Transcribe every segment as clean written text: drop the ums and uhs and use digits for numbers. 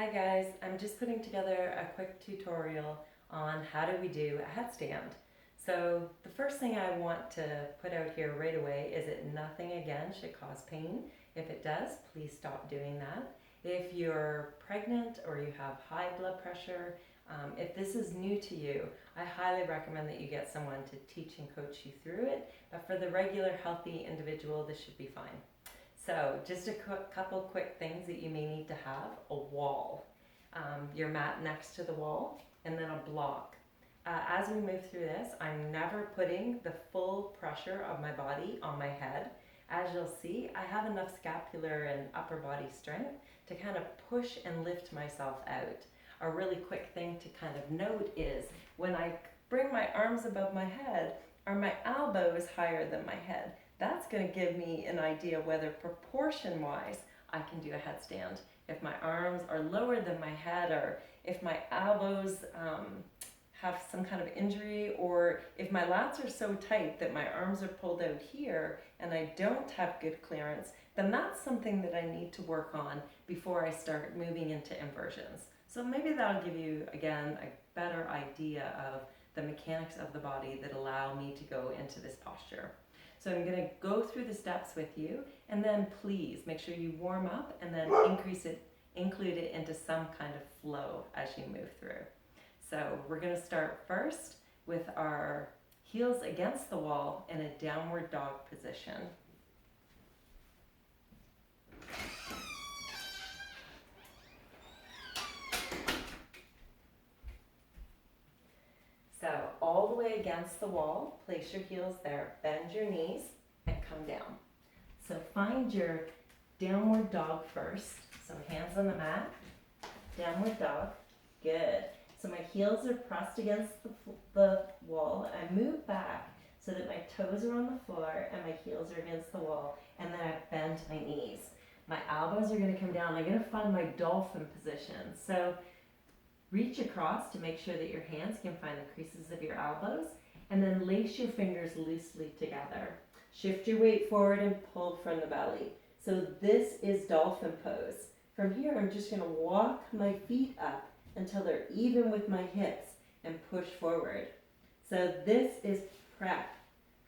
Hi guys, I'm just putting together a quick tutorial on how do we do a headstand. So the first thing I want to put out here right away is that nothing again should cause pain. If it does, please stop doing that. If you're pregnant or you have high blood pressure, if this is new to you, I highly recommend that you get someone to teach and coach you through it. But for the regular healthy individual, this should be fine. So just a couple quick things that you may need to have: a wall, your mat next to the wall, and then a block. As we move through this, I'm never putting the full pressure of my body on my head. As you'll see, I have enough scapular and upper body strength to kind of push and lift myself out. A really quick thing to kind of note is when I bring my arms above my head, are my elbows higher than my head? That's going to give me an idea whether proportion-wise I can do a headstand. If my arms are lower than my head, or if my elbows have some kind of injury, or if my lats are so tight that my arms are pulled out here and I don't have good clearance, then that's something that I need to work on before I start moving into inversions. So maybe that'll give you, again, a better idea of the mechanics of the body that allow me to go into this posture. So I'm going to go through the steps with you, and then please make sure you warm up and then include it into some kind of flow as you move through. So we're going to start first with our heels against the wall in a downward dog position. So all the way against the wall, place your heels there, bend your knees, and come down. So find your downward dog first. So hands on the mat, downward dog, good. So my heels are pressed against the wall. I move back so that my toes are on the floor and my heels are against the wall, and then I bend my knees. My elbows are going to come down. I'm going to find my dolphin position. So reach across to make sure that your hands can find the creases of your elbows, and then lace your fingers loosely together. Shift your weight forward and pull from the belly. So this is dolphin pose. From here, I'm just going to walk my feet up until they're even with my hips and push forward. So this is prep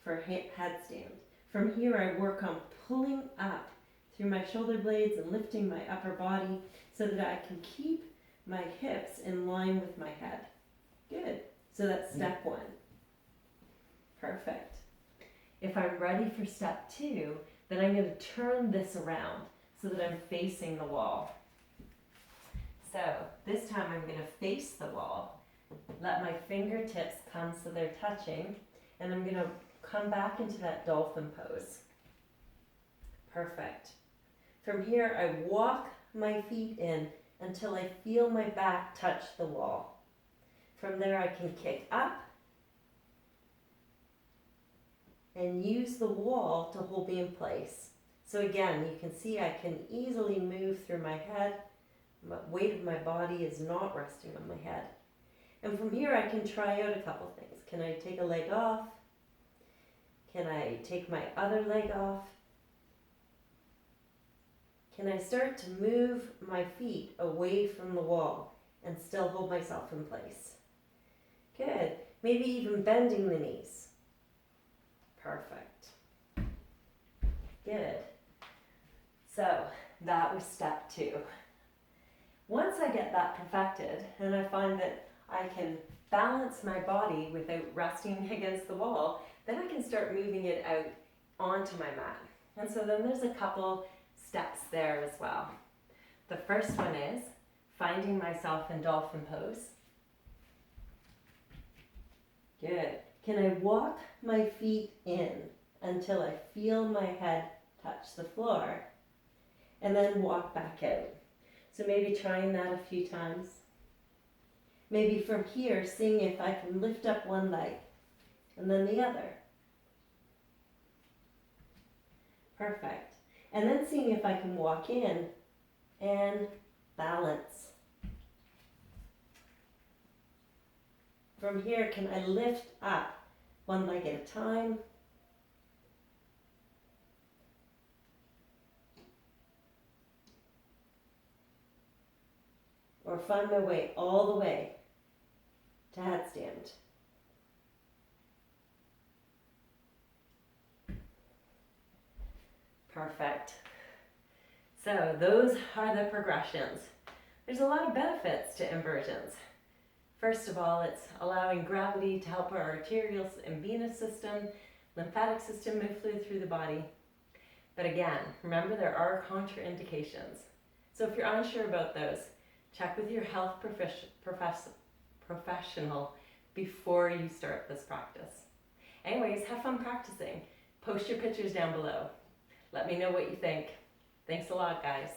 for headstand. From here, I work on pulling up through my shoulder blades and lifting my upper body so that I can keep my hips in line with my head. Good. So that's step one. Perfect. If I'm ready for step two, then I'm going to turn this around so that I'm facing the wall. So this time I'm going to face the wall. Let my fingertips come so they're touching, and I'm going to come back into that dolphin pose. Perfect. From here, I walk my feet in until I feel my back touch the wall. From there, I can kick up and use the wall to hold me in place. So again, you can see I can easily move through my head. The weight of my body is not resting on my head. And from here, I can try out a couple things. Can I take a leg off? Can I take my other leg off? Can I start to move my feet away from the wall and still hold myself in place? Good. Maybe even bending the knees. Perfect. Good. So that was step two. Once I get that perfected and I find that I can balance my body without resting against the wall, then I can start moving it out onto my mat. And so then there's a couple steps there as well. The first one is finding myself in dolphin pose. Good. Can I walk my feet in until I feel my head touch the floor, and then walk back out? So maybe trying that a few times. Maybe from here, seeing if I can lift up one leg and then the other. Perfect. And then seeing if I can walk in and balance. From here, can I lift up one leg at a time? or find my way all the way to headstand. Perfect. So those are the progressions. There's a lot of benefits to inversions. First of all, it's allowing gravity to help our arterial and venous system, lymphatic system move fluid through the body. But again, remember there are contraindications. So if you're unsure about those, check with your health professional before you start this practice. Anyways, have fun practicing. Post your pictures down below. Let me know what you think. Thanks a lot, guys.